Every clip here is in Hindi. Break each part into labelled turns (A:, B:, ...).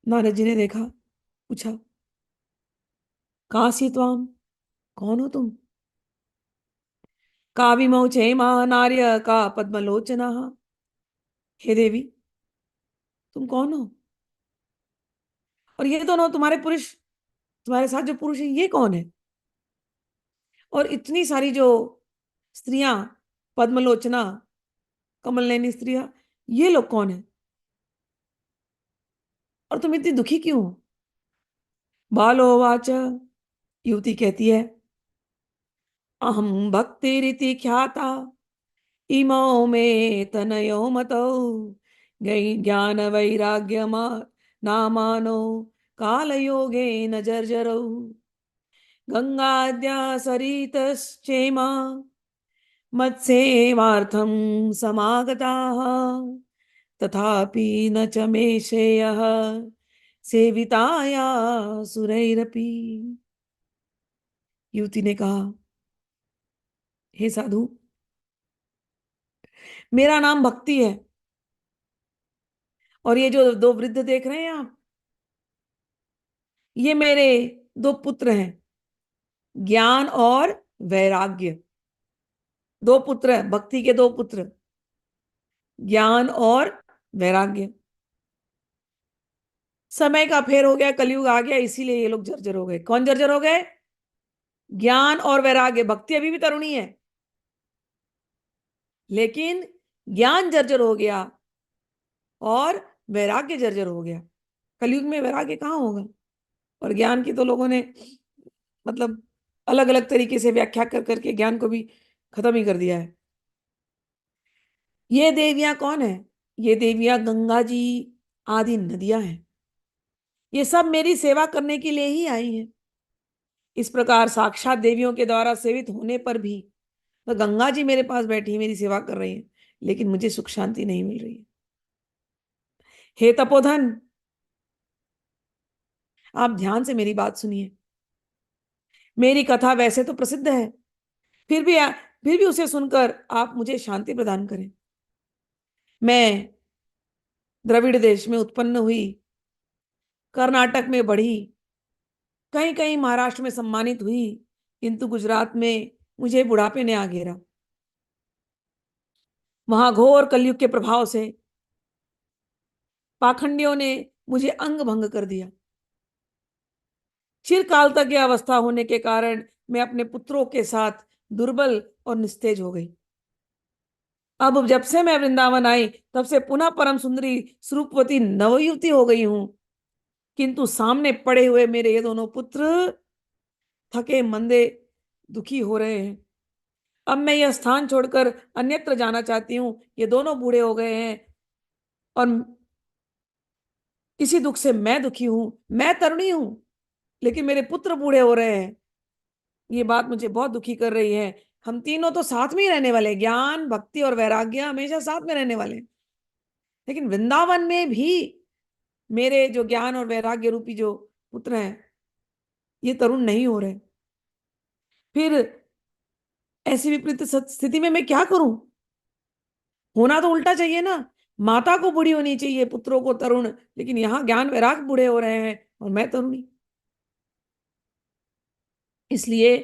A: नारद जी ने देखा, पूछा, कहाँ सी त्वाम, कौन हो तुम? काविमौ क्षेमा नार्य का पद्मलोचना। हे देवी, तुम कौन हो? और ये दोनों तुम्हारे पुरुष, तुम्हारे साथ जो पुरुष है, ये कौन है? और इतनी सारी जो स्त्रियां, पद्मलोचना, कमल नयनी स्त्रियां, ये लोग कौन है? और तुम इतनी दुखी क्यों हो? बालोवाच, युवती कहती है, अहम भक्ति रीति ख्याता इमौ मे तनयो मतौ ज्ञान वैराग्य नामानो काल योगे न जर्जरौ गंगाद्या सरितश्चेमा मत्सेवार्थं समागताः तथापि न च मे श्रेयः सेविताया सुरैरपि। युवती ने कहा, हे साधु, मेरा नाम भक्ति है, और ये जो दो वृद्ध देख रहे हैं आप, ये मेरे दो पुत्र हैं, ज्ञान और वैराग्य। दो पुत्र हैं, भक्ति के दो पुत्र, ज्ञान और वैराग्य। समय का फेर हो गया, कलयुग आ गया, इसीलिए ये लोग जर्जर हो गए। कौन जर्जर हो गए? ज्ञान और वैराग्य। भक्ति अभी भी तरुणी है, लेकिन ज्ञान जर्जर हो गया और वैराग्य जर्जर हो गया। कलयुग में वैराग्य कहाँ होगा? और ज्ञान की तो लोगों ने मतलब अलग अलग तरीके से व्याख्या कर करके ज्ञान को भी खत्म ही कर दिया है। ये देवियां कौन है? ये देवियां गंगा जी आदि नदियां हैं। ये सब मेरी सेवा करने के लिए ही आई हैं। इस प्रकार साक्षात देवियों के द्वारा सेवित होने पर भी तो गंगा जी मेरे पास बैठी मेरी सेवा कर रही है, लेकिन मुझे सुख शांति नहीं मिल रही है। हे तपोधन, आप ध्यान से मेरी बात सुनिए। मेरी कथा वैसे तो प्रसिद्ध है, फिर भी फिर भी उसे सुनकर आप मुझे शांति प्रदान करें। मैं द्रविड़ देश में उत्पन्न हुई, कर्नाटक में बढ़ी, कहीं कहीं महाराष्ट्र में सम्मानित हुई, किंतु गुजरात में मुझे बुढ़ापे ने आ घेरा। वहां घोर कलयुग के प्रभाव से पाखंडियों ने मुझे अंग भंग कर दिया। चिरकाल तक यह अवस्था होने के कारण मैं अपने पुत्रों के साथ दुर्बल और निस्तेज हो गई। अब जब से मैं वृंदावन आई, तब से पुनः परम सुंदरी स्वरूपवती नवयुवती हो गई हूं, किंतु सामने पड़े हुए मेरे ये दोनों पुत्र थके मंदे दुखी हो रहे हैं। अब मैं यह स्थान छोड़कर अन्यत्र जाना चाहती हूँ। ये दोनों बूढ़े हो गए हैं और इसी दुख से मैं दुखी हूं। मैं तरुणी हूं, लेकिन मेरे पुत्र बूढ़े हो रहे हैं। ये बात मुझे बहुत दुखी कर रही है। हम तीनों तो साथ में ही रहने वाले हैं, ज्ञान भक्ति और वैराग्य हमेशा साथ में रहने वाले हैं, लेकिन वृंदावन में भी मेरे जो ज्ञान और वैराग्य रूपी जो पुत्र हैं, ये तरुण नहीं हो रहे। फिर ऐसी विपरीत स्थिति में मैं क्या करूं? होना तो उल्टा चाहिए ना। माता को बूढ़ी होनी चाहिए, पुत्रों को तरुण, लेकिन यहाँ ज्ञान वैराग बूढ़े हो रहे हैं और मैं तरुणी। इसलिए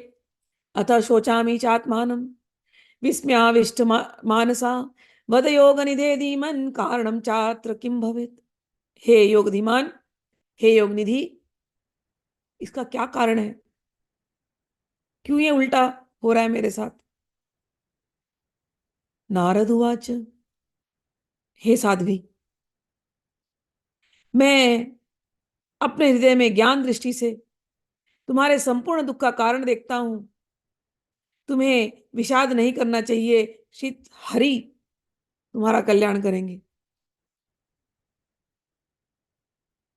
A: अतः शोचामी चात्मानम विस्म्याविष्ट मानसा वद योग निधे धीमन कारणम चात्र किम भवेत। हे योग धीमान, हे योग निधि, इसका क्या कारण है? क्यों ये उल्टा हो रहा है मेरे साथ? नारद उवाच, हे साध्वी, मैं अपने हृदय में ज्ञान दृष्टि से तुम्हारे संपूर्ण दुख का कारण देखता हूं। तुम्हें विषाद नहीं करना चाहिए, श्री हरि तुम्हारा कल्याण करेंगे।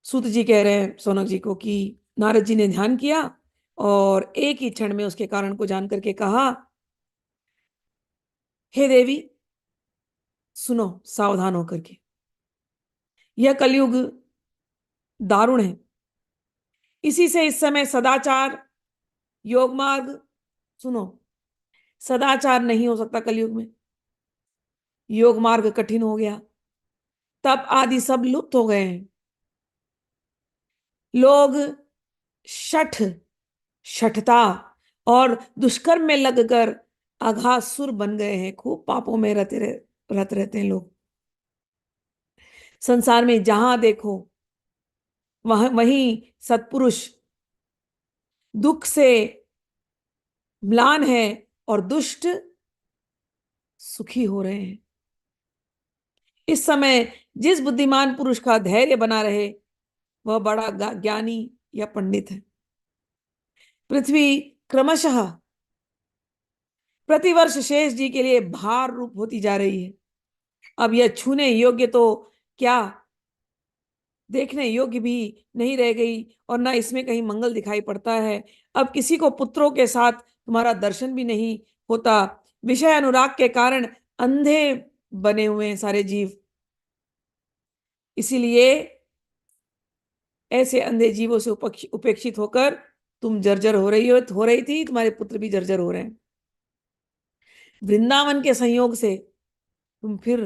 A: सूत जी कह रहे हैं सोनक जी को कि नारद जी ने ध्यान किया और एक ही क्षण में उसके कारण को जान करके कहा, हे देवी, सुनो सावधान होकर के। यह कलयुग दारुण है। इसी से इस समय सदाचार, योग मार्ग, सुनो, सदाचार नहीं हो सकता कलयुग में। योग मार्ग कठिन हो गया, तप आदि सब लुप्त हो गए हैं। लोग शठ शठता और दुष्कर्म में लगकर अघासुर बन गए हैं। खूब पापों में रत रहते हैं लोग। संसार में जहां देखो वहीं सत्पुरुष दुख से म्लान है और दुष्ट सुखी हो रहे हैं। इस समय जिस बुद्धिमान पुरुष का धैर्य बना रहे वह बड़ा ज्ञानी या पंडित है। पृथ्वी क्रमशः प्रतिवर्ष शेष जी के लिए भार रूप होती जा रही है। अब यह छूने योग्य तो क्या, देखने योग्य भी नहीं रह गई और ना इसमें कहीं मंगल दिखाई पड़ता है। अब किसी को पुत्रों के साथ तुम्हारा दर्शन भी नहीं होता। विषय अनुराग के कारण अंधे बने हुए हैं सारे जीव। इसीलिए ऐसे अंधे जीवों से उपेक्षित होकर तुम जर्जर हो रही थी, तुम्हारे पुत्र भी जर्जर हो रहे हैं। वृंदावन के संयोग से तुम फिर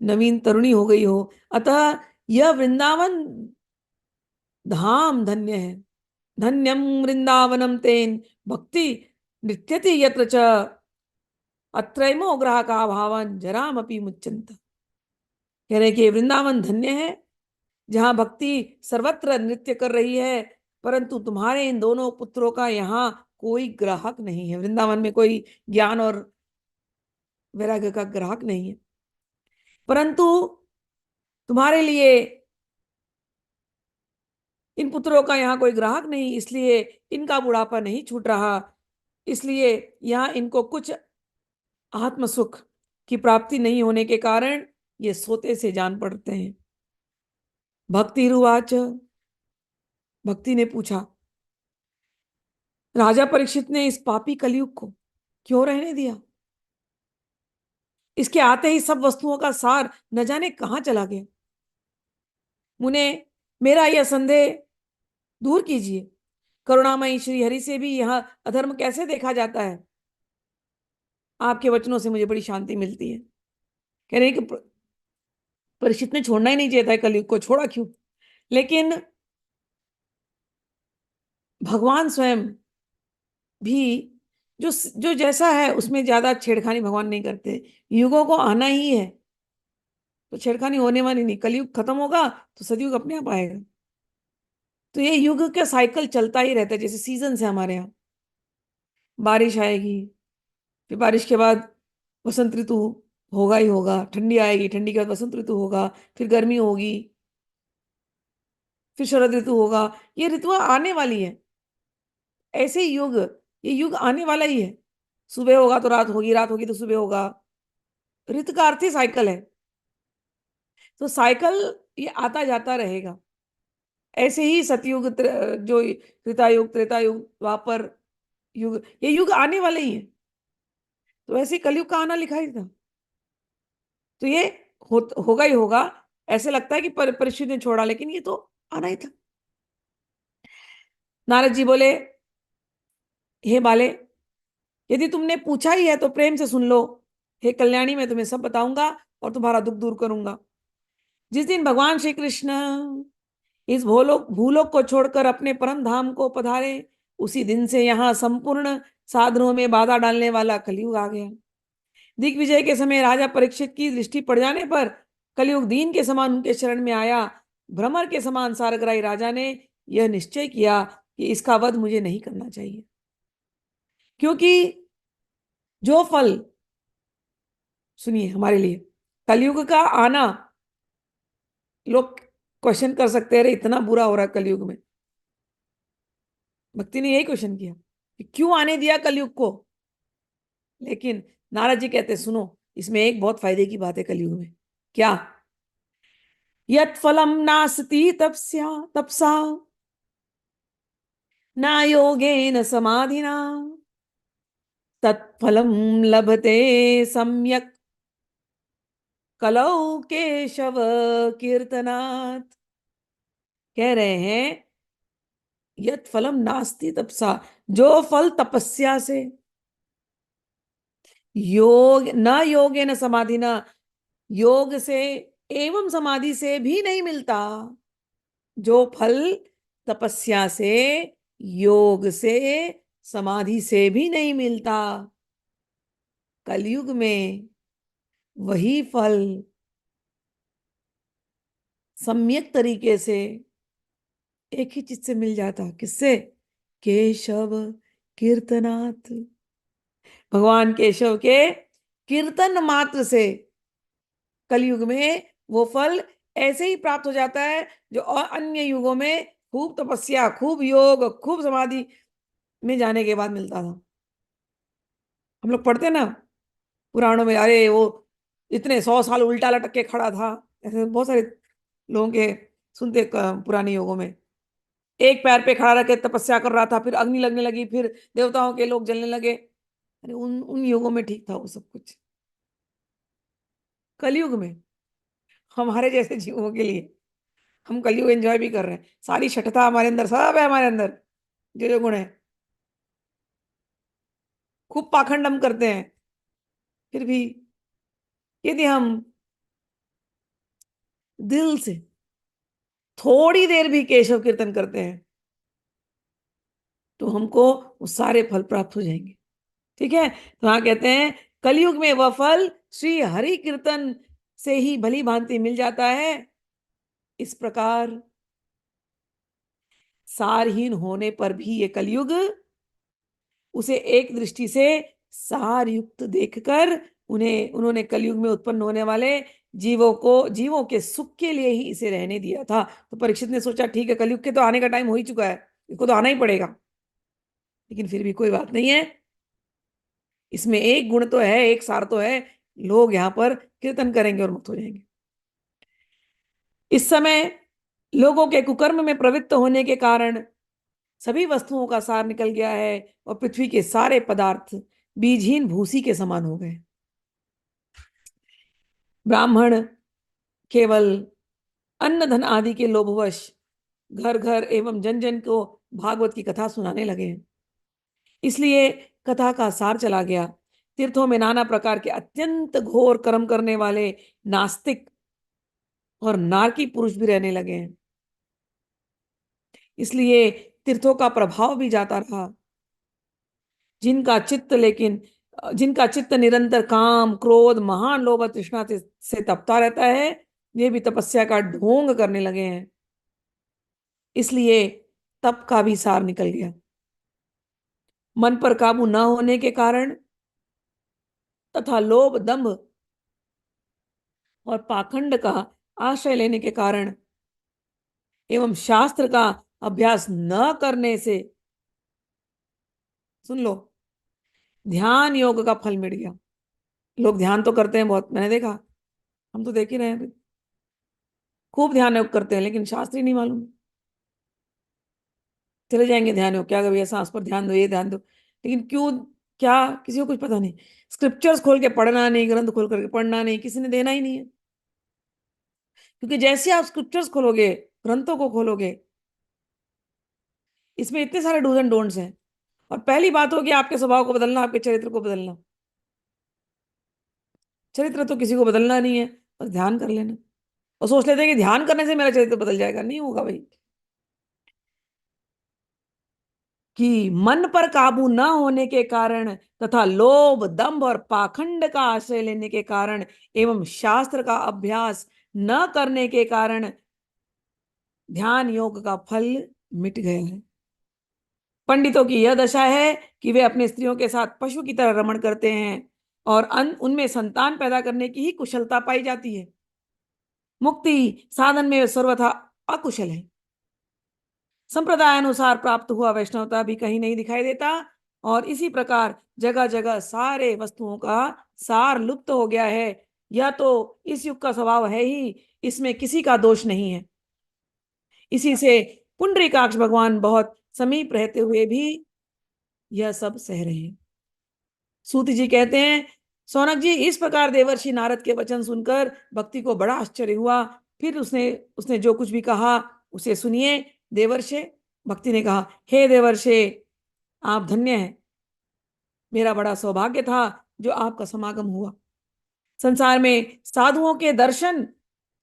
A: नवीन तरुणी हो गई हो। अतः यह वृंदावन धाम धन्य है। धन्यम वृंदावनम तेन भक्ति नृत्यति यत्र च अत्रैमो ग्राहका भावन जरामपि मुच्यंत। कह रहे कि वृंदावन धन्य है जहां भक्ति सर्वत्र नृत्य कर रही है, परंतु तुम्हारे इन दोनों पुत्रों का यहाँ कोई ग्राहक नहीं है। वृंदावन में कोई ज्ञान और वैराग्य का ग्राहक नहीं है, परंतु तुम्हारे लिए इन पुत्रों का यहाँ कोई ग्राहक नहीं, इसलिए इनका बुढ़ापा नहीं छूट रहा। इसलिए यहाँ इनको कुछ आत्म सुख की प्राप्ति नहीं होने के कारण ये सोते से जान पड़ते हैं। भक्ति रुवाच, भक्ति ने पूछा, राजा परीक्षित ने इस पापी कलयुग को क्यों रहने दिया? इसके आते ही सब वस्तुओं का सार न जाने कहां चला गया। मुने मेरा यह संदेह दूर कीजिए। करुणामयी श्री हरि से भी यह अधर्म कैसे देखा जाता है? आपके वचनों से मुझे बड़ी शांति मिलती है। कह रहे हैं कि परीक्षित ने छोड़ना ही नहीं चाहिए था कलयुग को, छोड़ा क्यों? लेकिन भगवान स्वयं भी जो जो जैसा है उसमें ज्यादा छेड़खानी भगवान नहीं करते। युगों को आना ही है तो छेड़खानी होने वाली नहीं। कलयुग खत्म होगा तो सतयुग अपने आप आएगा। तो ये युग का साइकिल चलता ही रहता है। जैसे सीजन है हमारे यहाँ, बारिश आएगी, फिर बारिश के बाद वसंत ऋतु होगा ही होगा, ठंडी आएगी, ठंडी के बाद वसंत ऋतु होगा, फिर गर्मी होगी, फिर शरद ऋतु होगा। ये ऋतुएं आने वाली है। ऐसे ही युग, ये युग आने वाला ही है। सुबह होगा तो रात होगी, रात होगी तो सुबह होगा। ऋतु का अर्थ ही साइकिल है। तो साइकिल ये आता जाता रहेगा। ऐसे ही सतयुग जो त्रेता युग, त्रेता युग, द्वापर युग, ये युग आने वाले ही हैं। तो ऐसे ही कलयुग का आना लिखा ही था। तो ये होगा ही होगा। ऐसे लगता है कि परीक्षित ने छोड़ा, लेकिन ये तो आना ही था। नारद जी बोले, हे बाले, यदि तुमने पूछा ही है तो प्रेम से सुन लो। हे कल्याणी, मैं तुम्हें सब बताऊंगा और तुम्हारा दुख दूर करूंगा। जिस दिन भगवान श्री कृष्ण इस भूलोक को छोड़कर अपने परम धाम को पधारे, उसी दिन से यहाँ संपूर्ण साधनों में बाधा डालने वाला कलयुग आ गया। दिग्विजय के समय राजा परीक्षित की दृष्टि पड़ जाने पर कलयुग दीन के समान उनके शरण में आया। भ्रमर के समान सारग्राही राजा ने यह निश्चय किया कि इसका वध मुझे नहीं करना चाहिए, क्योंकि जो फल, सुनिए हमारे लिए, कलयुग का आना, लोग क्वेश्चन कर सकते हैं, इतना बुरा हो रहा है कलयुग में। भक्ति ने यही क्वेश्चन किया कि क्यों आने दिया कलयुग को। लेकिन नारद जी कहते, सुनो, इसमें एक बहुत फायदे की बात है कलयुग में। क्या? यत फलम नास्ति तपस्या तपसा न योगेन समाधिना तत्फलम लभते सम्यक कलौ केशव कीर्तनात्। कह रहे हैं, यत फलम नास्ति तपसा, जो फल तपस्या से, योग न योगे न समाधि न, योग से एवं समाधि से भी नहीं मिलता, जो फल तपस्या से, योग से, समाधि से भी नहीं मिलता। कलयुग में वही फल सम्यक तरीके से एक ही चीज से मिल जाता। किससे? केशव कीर्तनात्। भगवान केशव के कीर्तन मात्र से कलयुग में वो फल ऐसे ही प्राप्त हो जाता है जो और अन्य युगों में खूब तपस्या, खूब योग, खूब समाधि में जाने के बाद मिलता था। हम लोग पढ़ते ना पुराणों में, अरे वो इतने 100 साल उल्टा लटक के खड़ा था, ऐसे बहुत सारे लोगों के सुनते पुराने युगों में। एक पैर पे खड़ा रह के तपस्या कर रहा था, फिर अग्नि लगने लगी, फिर देवताओं के लोग जलने लगे। अरे उन उन युगों में ठीक था वो सब कुछ। कलयुग में हमारे जैसे जीवों के लिए, हम कलयुग एंजॉय भी कर रहे हैं, सारी शठता हमारे अंदर, सब है हमारे अंदर, जो जो गुण है। खूब पाखंड हम करते हैं, फिर भी यदि हम दिल से थोड़ी देर भी केशव कीर्तन करते हैं तो हमको वो सारे फल प्राप्त हो जाएंगे। ठीक है, तो हाँ कहते हैं कलयुग में वह फल श्री हरि कीर्तन से ही भली भांति मिल जाता है। इस प्रकार सारहीन होने पर भी ये कलयुग उसे एक दृष्टि से सार युक्त देखकर उन्होंने कलयुग में उत्पन्न होने वाले जीवों के सुख के लिए ही इसे रहने दिया था। तो परीक्षित ने सोचा ठीक है, कलयुग के तो आने का टाइम हो ही चुका है, इसको तो आना ही पड़ेगा। लेकिन फिर भी कोई बात नहीं है, इसमें एक गुण तो है, एक सार तो है, लोग यहाँ पर कीर्तन करेंगे और मुक्त हो जाएंगे। इस समय लोगों के कुकर्म में प्रवृत्त होने के कारण सभी वस्तुओं का सार निकल गया है और पृथ्वी के सारे पदार्थ बीजहीन भूसी के समान हो गए। ब्राह्मण केवल अन्न धन आदि के लोभवश घर घर एवं जन जन को भागवत की कथा सुनाने लगे। इसलिए कथा का सार चला गया। तीर्थों में नाना प्रकार के अत्यंत घोर कर्म करने वाले नास्तिक और नारकी पुरुष भी रहने लगे हैं। इसलिए तीर्थों का प्रभाव भी जाता रहा। जिनका चित्त लेकिन जिनका चित्त निरंतर काम, क्रोध, महान लोभ और तृष्णा से तपता रहता है, वे भी तपस्या का ढोंग करने लगे हैं। इसलिए तप का भी सार निकल गया। मन पर काबू न होने के कारण तथा लोभ, दंभ और पाखंड का आश्रय लेने के कारण एवं शास्त्र का अभ्यास न करने से, सुन लो, ध्यान योग का फल मिट गया। लोग ध्यान तो करते हैं बहुत, मैंने देखा, हम तो देख ही रहे हैं, खूब ध्यान योग करते हैं, लेकिन शास्त्र ही नहीं मालूम। चले जाएंगे ध्यान योग, क्या कभी सांस पर ध्यान दो, ये ध्यान दो, लेकिन क्यों, क्या, किसी को कुछ पता नहीं। स्क्रिप्चर्स खोल के पढ़ना नहीं, ग्रंथ खोल करके पढ़ना नहीं, किसी ने देना ही नहीं है। क्योंकि जैसे आप स्क्रिप्चर्स खोलोगे, ग्रंथों को खोलोगे, इसमें इतने सारे डूज एंड डोंट्स हैं। और पहली बात होगी आपके स्वभाव को बदलना, आपके चरित्र को बदलना। चरित्र तो किसी को बदलना नहीं है, बस ध्यान कर लेना। और सोच लेते हैं कि ध्यान करने से मेरा चरित्र बदल जाएगा, नहीं होगा भाई। कि मन पर काबू न होने के कारण तथा लोभ, दंभ और पाखंड का आश्रय लेने के कारण एवं शास्त्र का अभ्यास न करने के कारण ध्यान योग का फल मिट गया है। पंडितों की यह दशा है कि वे अपने स्त्रियों के साथ पशु की तरह रमण करते हैं और उनमें संतान पैदा करने की ही कुशलता पाई जाती है। मुक्ति साधन में वे सर्वथा अकुशल है। संप्रदाय अनुसार प्राप्त हुआ वैष्णवता भी कहीं नहीं दिखाई देता और इसी प्रकार जगह जगह सारे वस्तुओं का सार लुप्त हो गया है। यह तो इस युग का स्वभाव है ही, इसमें किसी का दोष नहीं है। इसी से पुंडरीकाक्ष भगवान बहुत समीप रहते हुए भी यह सब सह रहे हैं। सूत जी कहते हैं, सौनक जी, इस प्रकार देवर्षि नारद के वचन सुनकर भक्ति को बड़ा आश्चर्य हुआ। फिर उसने उसने जो कुछ भी कहा उसे सुनिए। देवर्षे, भक्ति ने कहा, हे देवर्षे, आप धन्य हैं। मेरा बड़ा सौभाग्य था जो आपका समागम हुआ। संसार में साधुओं के दर्शन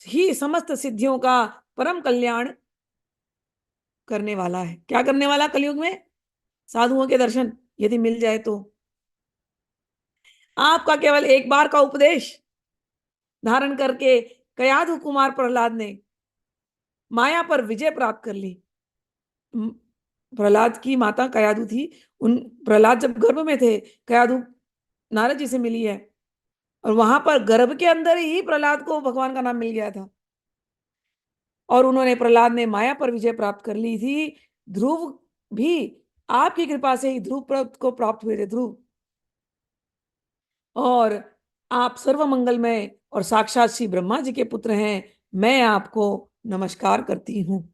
A: ही समस्त सिद्धियों का परम कल्याण करने वाला है। क्या करने वाला? कलयुग में साधुओं के दर्शन यदि मिल जाए तो। आपका केवल एक बार का उपदेश धारण करके कयाधु कुमार प्रहलाद ने माया पर विजय प्राप्त कर ली। म- प्रहलाद की माता कयाधु थी। उन प्रहलाद जब गर्भ में थे, कयाधु नारद जी से मिली है, और वहां पर गर्भ के अंदर ही प्रहलाद को भगवान का नाम मिल गया था। और उन्होंने, प्रहलाद ने माया पर विजय प्राप्त कर ली थी। ध्रुव भी आपकी कृपा से ही ध्रुव को प्राप्त हुए थे, ध्रुव। और आप सर्व मंगलमय और साक्षात श्री ब्रह्मा जी के पुत्र हैं। मैं आपको नमस्कार करती हूँ।